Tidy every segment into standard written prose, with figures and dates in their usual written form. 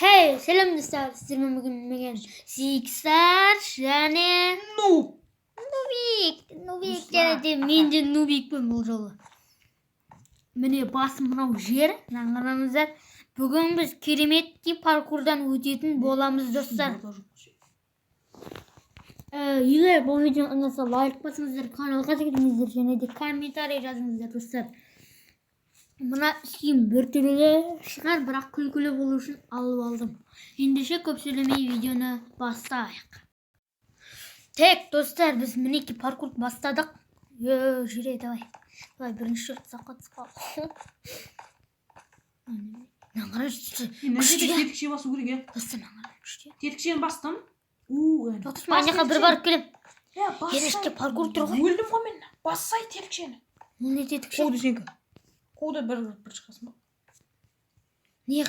Hey, selam dostlar. Sizlerle bugün megan Sixer және Nubik geldi. Мен де Nubikпін бұл жолы. Міне басым мынау жер. Қараңыздар. Бүгін біз кереметті паркурдан өтетін боламыз достар. Егер бұл видеоны ұнаса лайк басыңыздар, каналға кіріңіздер және де комментарий жазыңыздар достар. Мына киім біртүрлі шығар, бірақ күлкілі болу үшін алып алдым. Ендеше көп сөйлемей видеоны бастайық. Тек достар, біз мінеки паркур бастадық. Жүре, давай. Давай, бірінші саққа тұсқа. Тетікше басу керек, е? Достар, күште. Тетікшені бастым. Достар, аняқа бір барып келем. Ереске паркур тұр ғой. Өлдім ғой мен. Бассай тетікшені. Ол не тетікше? Қоуды сенкі. Қоуды бір шықасын ба? Не?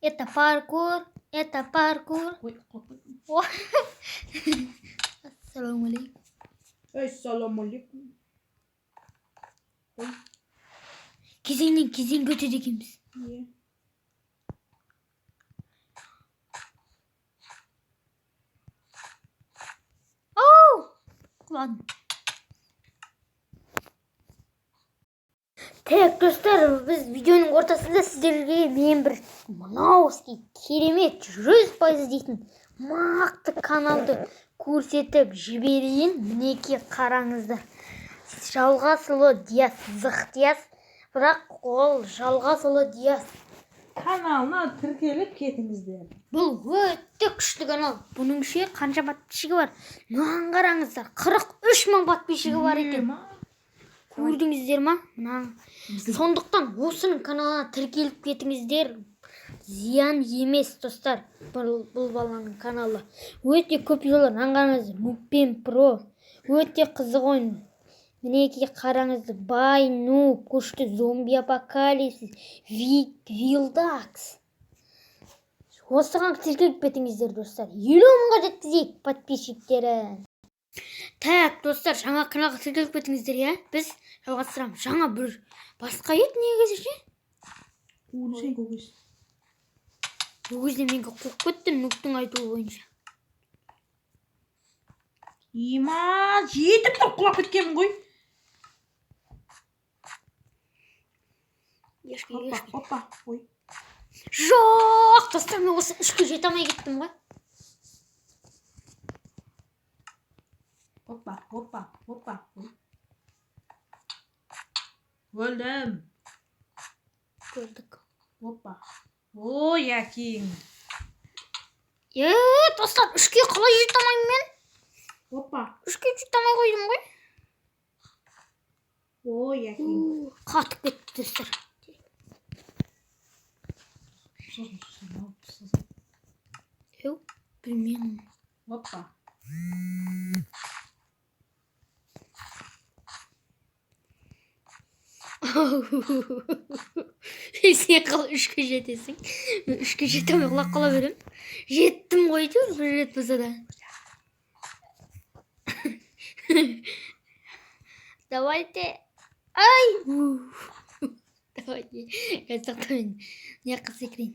Это паркур. Ой, қоуды. Ассаламу алейкум. Ассаламу алейкум. Кезеңнен кезеңге өтеді екенбіз. Ладно. Так, достар, біз видеоның ортасында сіздерге мен бір мынауский керемет 100% дейтін мақты каналды көрсетіп жіберейін. Мінеки қараңыздар. Жалғасұлы Диас, Зықтияс, бірақ ол Жалғасұлы Диас Каналына тіркеліп кетіңіздер. Бұл өте күшті канал. Бұның ше қанша подписчигі бар? Мынаған қараңыздар, 43 мың подписчигі бар екен. Көрдіңіздер ма? Сондықтан осының каналына тіркеліп кетіңіздер. Зиян емес достар. Бұл баланың каналы. Өте көп жолы қараңыздар. Нубпен Про. Өте қызық ойын. Мінеки қараңыздар. Бай, Нуб, күшті зомби апокалипсис, Вилдакс. Осыған тіркеліп кетіңіздер достар. 50 мыңға жеткізейік подписчиктерін. Так, достар, жаңа каналға тіркеліп кетіңіздер, я? Біз жалғастырамыз. Жаңа бір басқа ет негізі ше? Өгізде менге қоқ кетті, Нубтың айтуы бойынша. Има, жетіп тұр құлап кеткенмін ғой. Опа, ой. Жоқ, достар, мен осы үшке жете алмай кеттім ғой. Опа. Өлдім. Көрдік. Опа. Ой, әкең. Достар, үшке қалай жете алмайым мен? Опа. Үшке жете алмай қойдым ғой. Ой, әкең. Қатып кетті достар. Білмеймін. Опа. Сен қалай үшке жетесің? Мен үшке жете алмай құлап қала берем. Жеттім ғой деймін, бір рет болса да. Давайте. Ай! Давайте. Қазақтан не қыз секірейін.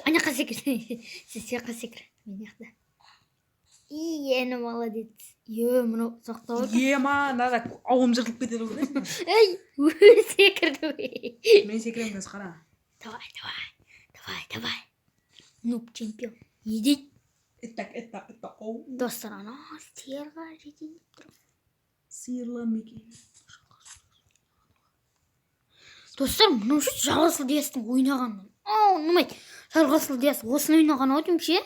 Ана қыз секірейін. Сен секір. Мен яқта. Ені молодец. Мынау сақтау. Ема, надо ауым жыртылып кетеді ғой. Секірді ғой. Мен секірем көз қара. Давай. Нуб чемпион. Едет. Это, оу. Достар, ана сиырға жетейін тұр. Сиырлы мекен. Достар, мынау үшін Жалғасұлы Диастың ойнағанын. Нұмайды. Жалғасұлы Диас осыны ойнаған ау деймін ше?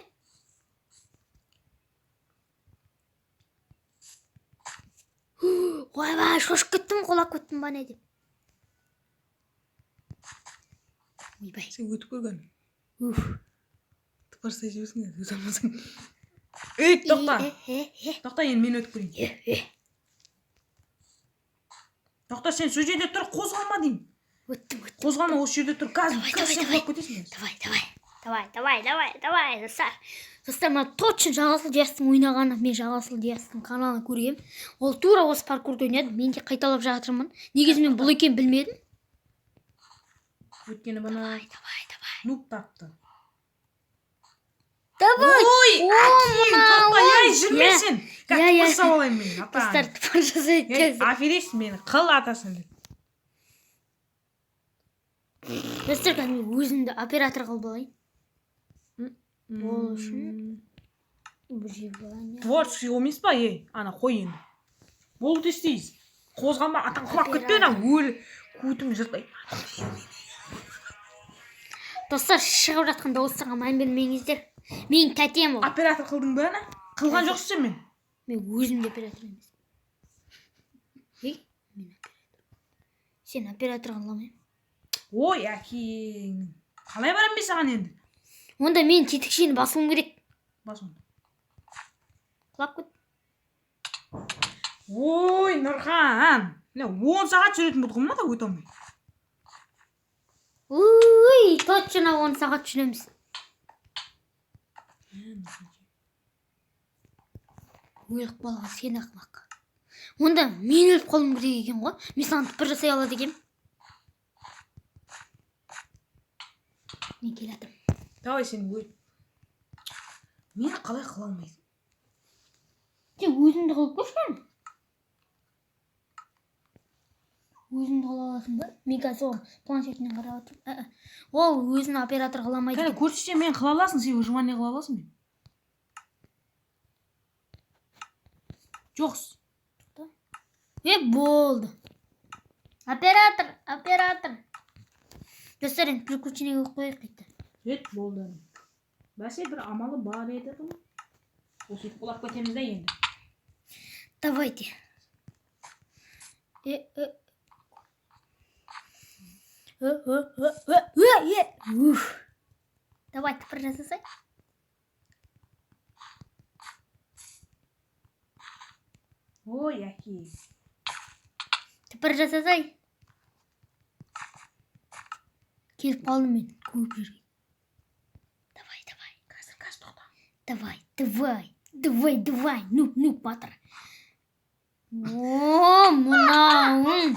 Ойбай, шошып кеттім, қолап кеттім ба не деп. Ойбай. Сен өтіп көрген. Тұпарсай жіберсің, өте алмасың. Тоқта, енді мен өтіп көрейін. Тоқта, сен сол жерде тұр, қозғалма деймін. Өттім. Қозғалма, осы жерде тұр, қазір сен құлап кетесің. Давай, достар. Достар, мен точно Жалғасұлы Диастың ойнағаны, мен Жалғасұлы Диастың каналын көргем. Ол тура осы паркурды ойнады, мен де қайталап жатырмын. Негізі мен бұл екен білмедім. Өйткені бұны нуп тапты. Давай. Ой, әкең, тоқта, ей, Иә. жүрмесін. Қазір Иә. тыпыр салайын мен, Достар, ата. тыпыр жасайды Ей, қазір. аферист мені, қыл атасың деп. Достар, қазір мен өзімді оператор қылып алайын. Ол үшін бір жер болайын. Творческий емес па, ей, ана қой енді. Болды істейсіз. Қозғалма, атаң құлап кетпе, ана өлі. Көтім жыртай. Достар, шығып жатқан дауыстарға мән бермеңіздер. Мен тәтем ол. Оператор қылдың ба, ана? Қылған жоқсың мен. Мен өзім де оператор емес. Ей, мен оператор. Сен оператор қыламайын. Ой, әкең. Қалай барам мен саған енді? Онда мен тетікшені басуым керек. Бас онда. Құлап кет. Ой, Нұрхан. 10 сағат жүретін бұдығым ма да өте алмай. Ой, точно 10 сағат жүреміз. Өлік балаға сен ақымақ. Онда мен өліп қалуым керек екен ғой. Мен саған тыпыр жасай алады екем. Мен келатым. Давай сен өл. Мені қалай қыла алмайсың? Сен өзіңді қылып көршін. Өзіңді қыла аласың ба? Мен қазір ол планшетінен қарап отырмын. Ол өзін оператор қыламайды. Кәне көрсетсе мен қыла аласың, сен выживание қыла аласың мен. Жоқсыз. Болды. Оператор. Достар, енді приключениеге қойып кетті. Болды. Бәсе бір амалы бар еді ғой. Осы құлап кетеміз де енді. Давайте. Давай, тыпыр жасасай. Ой, әке. Тыпыр жасасай. Келіп қалдым мен көп жерге. Давай. Қазір тоқта. Давай. Ну, батыр. О, мынауың.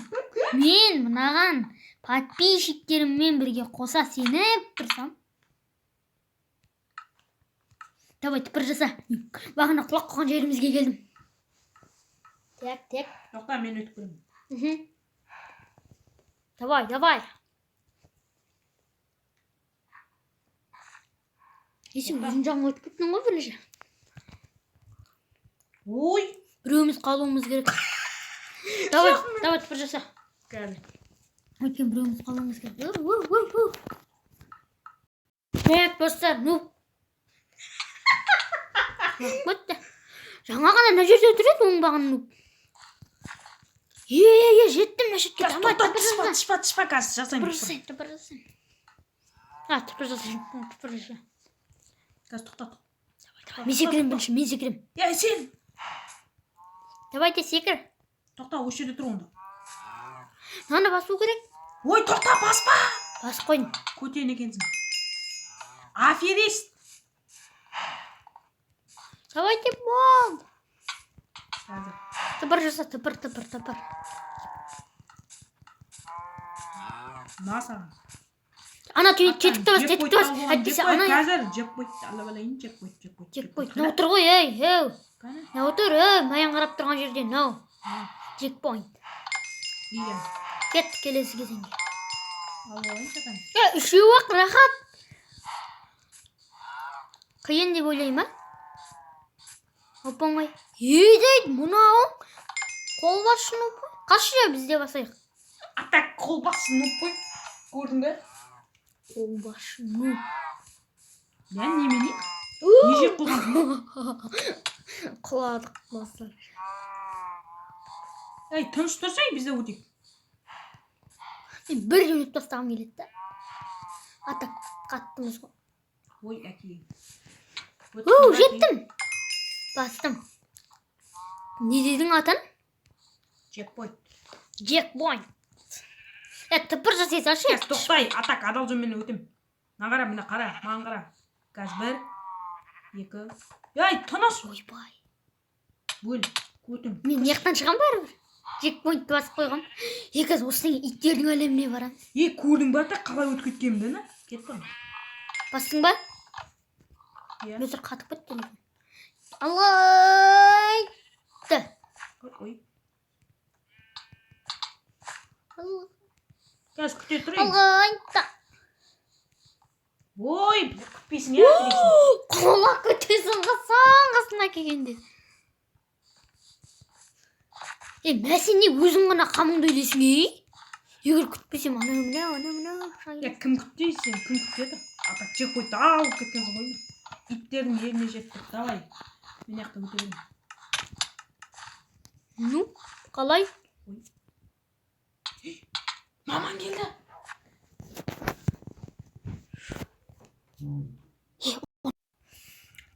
Мен мынаған подписчиктеріммен бірге қоса сеніп тұрсам. Давай, тыпыр жаса. Бағына құлақ қойған жерімізге келдім. Так. Тоқта, мен өтіп көрмін. Давай. Сен өзің жағын өтіп кеттің ғой бірінші. Ой. Біреуміз қалуымыз керек. Давай, тыпыр жаса. Қазір. Өткен біреуміз қалуымыз керек. Так, достар, Бөтті. Жаңа ғана мына жерде тұрады оңбаған нуп. Жеттім мына жерге. Давай, тыпыр жаса. Тышпа, қазір жасаймын. Тыпыр жаса. Тыпыр жаса. Қазір тоқта. Мен секірем бірінші. Я, сен. Давайте секір. Тоқта, осы жерде тұр онда. Мынаны басу керек. Ой, тоқта, баспа. Бас қойын. Көтен екенсің. Аферист. Давайте бол. Қазір. Тыпыр жаса, тыпыр. Насаң. Ана тетікті бас. Әйтпесе ана. Қазір жеп қойды. Алла балайын жеп қойды. Не отыр ғой, ей. Кәне? Не отыр, маян қарап тұрған жерде. Чекпоинт. Деген. Кет келесі кезеңге. Алла балайын жатан. Үшеу ақ рахат. Қиын деп ойлаймын, Опаңай. Дейді, мынауың. Қолбасшы нұпы. Қашы бізде басайық. Атак қолбасшы нұпы. Көрдің бе? Қолбасшы нұп. Мен немене? Неше қылған? Құладық басыр. Ей, тыныш тұрсай, бізде өтек. Мен бір өліп тастағым келеді да. Атак қаттымыз ғой. Ой, әкең. Жеттім. Бастым. Не дедің атын? Джекпойнт. Джекпойнт. Тыпыр жасайсашы. Тоқтай, атак адал жөнмен өтем. Маған міне қара, маған қара. Қазір 1, 2. Ей, тыныш. Ойбай. Бөл, көтім. Мен неқтан шығам бәрібір. Чекпоинтті басып қойғам. Қазір осының иттердің әлеміне барамыз. көрдің ба да қалай өтіп кеткенімді, на? Кет бара. Бастың ба? Иә. Өзір қатып кетті. Алайты. Ой. Қазір күте тұрайын. Алайты. Ой, күтпейсің, я? Қола күтесің қасына келгенде. Мәсен не өзің ғана қамыңды өйлесің, Егер күтпесем, ана-мына. Кім күттейсің, кім күтеді? Ата чекпоинтті алып кеткенсің ғой. Иттердің жеріне жеттік, давай. Мен яқта өте берем. Ну, қалай? Маман келді.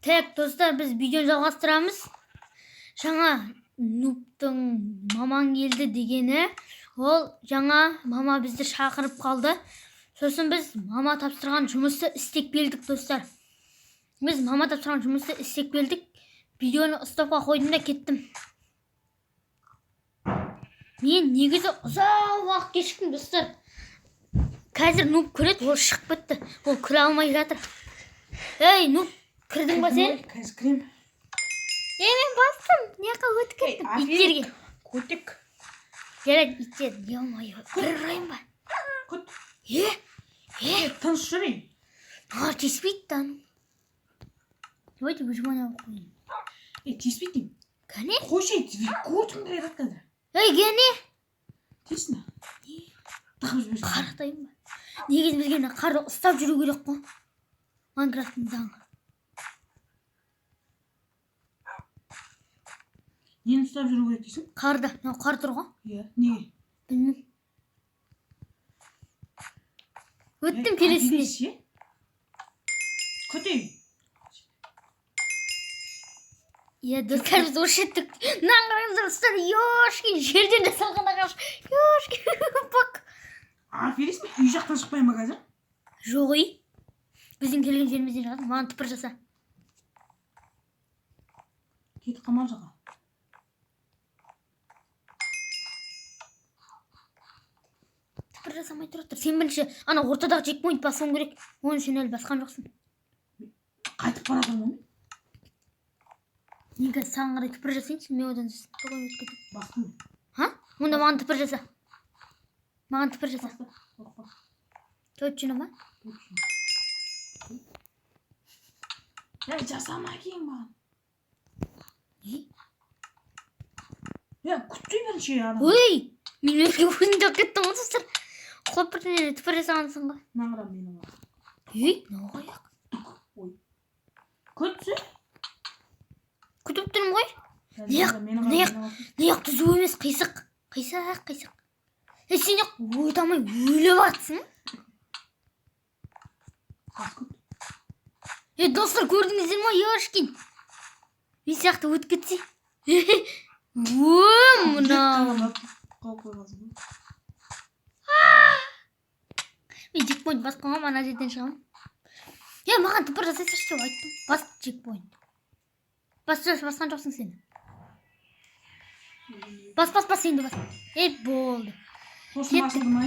Так, достар, біз видеоны жалғастырамыз. Жаңа Нубтың маман келді дегені, ол жаңа мама бізді шақырып қалды. Сосын біз мама тапсырған жұмысты істеп келдік, достар. Біз мама тапсырған жұмысты істеп келдік. Видеоны стопқа қойдым да кеттім. Мен негізі ұзақ уақыт кешіктім, достар. Қазір Нуб көреді, ол шығып кетті. Ол күле алмай жатыр. Ей, Нуб, кірдің ба сен? Қазір кірем. Мен бастым. Неқа өтіп кеттім. Иттерге. Көтек. Жарайды, иттер. Е-мойы, бір ұрайын ба? Көт. Тыныш жүрейін. Тиіспейді таным. Давайте выжимание қойын. Тиіспейді. Кәне? Қойшы, көтім кіреді қазір. Кәне? Тиісін. Тағып жүрмесін. Қарықтайын ба? Негіз бізге қарды ұстап жүру керек қой. Майнкрафттың заңы. Нені ұстап жүру керек дейсің? Қарды. Қар тұр ғой. Неге? Білмеймін. Өттім келесіне. Көтей. Достар, біз осы жеттік. Наңғырыңыздар, ұстар, ешкін жерден де салғана қаш. Ешкін, бақ. Бересің бе? Үй жақтан шықпайын ба қазір? Жоқ, біздің келген жерімізден жатыр. Маған түпір жаса. Кетіп қалман жақа. Түпір жасамай тұрады. Сен бірінші ана ортадағы чекпоинт басуың керек. Оны сен әлі басқан жоқсың. Қайтып барадың оны? Неге саған қарай түпір жасайыншы, мен одан бастым. Онда маған түпір жаса. Маған түпір жаса. Төтшіні ма? Жасама кейін маған. Күтпей бірінші. Ой! Мен өрге өзін жоқ кеттім ғой, достар. Қоп бірден түпір жасағансың ғой. Нағырам мені бар. Не қояқ? Күтсі? Күтіп тұрмын ғой. Неяқ түзу емес, қисық. Қисық. Сен еқ ойдамай өліп атсың. Достар, көрдіңіздер ма, ешкін? Мен сияқты өтіп кетсе. Мынау. Мен чекпоинт басқанға ана жерден шығамын. Маған түпір жасайсыршы деп айттым. Бас чекпоинт. Басқан жоқсың сен. Бас, енді бас. Болды. Сосын басылды ма?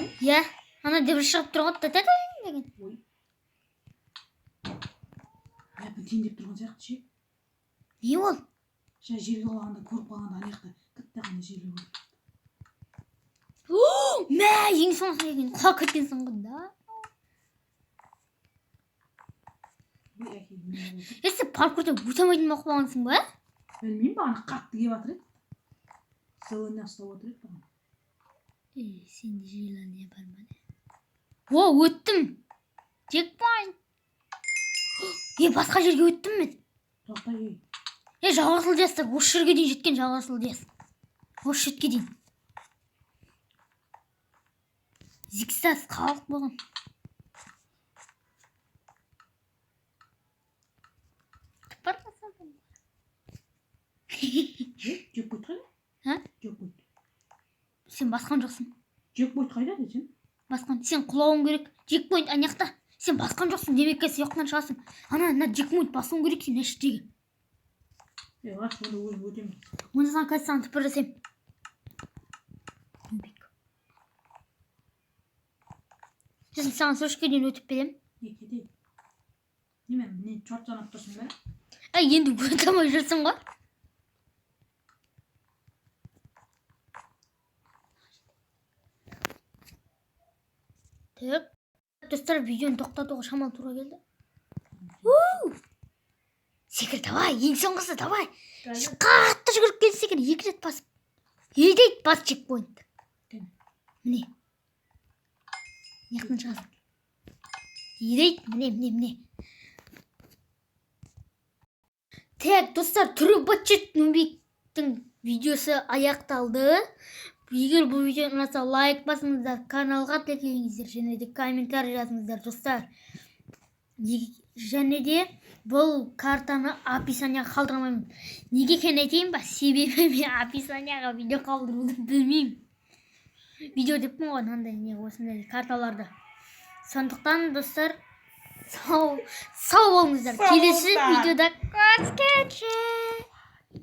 Ана дебір шығып тұрған деген. Тен деп тұрған сияқты ше. Не ол? Жерге қалғанда, көріп қалғанда анаяқта кітті ғана жерге көріп. Мә, ең соңғысы деген құлап кеткенсің ғой да. Сен паркурда өтемейтін ма қылғансың ба? Білмеймін ба, ана қатты кеп жатыр еді. Сылына ұстап отыр еді баған. Сен де желание бар ма? Өттім. Чекпоинт. Басқа жерге өттім мен. Тоқта, жалғасыл дейсің. Осы жерге дейін жеткен жалғасыл дейсің. Осы жерге дейін. Зикстас қалық болған. Джекпойт қайда? Джекпойт. Сен басқан жоқсың. Джекпойт қайда десен? Басқан. Сен құлауың керек. Джекпойт анаяқта. Сен басқан жоқсың. Демекке сияқтан шығасың. Ана джекпойт басуың керек сен әшіттегі. Сонда өзім өтемін. Онда саған қазір саған түпір жасайым. сосын саған срочка дейін өтіп беремін. Екеде. Не чорт санап тұрсың ба? Енді өте алмай жүрсің ғой. Так. Достар, видеоны тоқтатуға шамалы тура келді. Секір, давай, ең соңғысы, давай. Қатты жүгіріп келді секір, 2 рет басып. Едейді бас чекпоинт. Міне. Яқтын шығасың. Едейді, міне. Так, достар, түрі бачет Нубиктің видеосы аяқталды. Егер бұл видео ұнаса, лайк басыңыздар, каналға тіркеліңіздер, және де комментарий жазыңыздар, достар. Және де бұл картаны описанияға қалдырмаймын. Неге екенін айтайын ба? Себебі мен описанияға видео қалдыруды білмеймін. Видео деппін ғой, мынандай не осындай карталарды. Сондықтан, достар, сау болыңыздар. Келесі видеода көріскенше.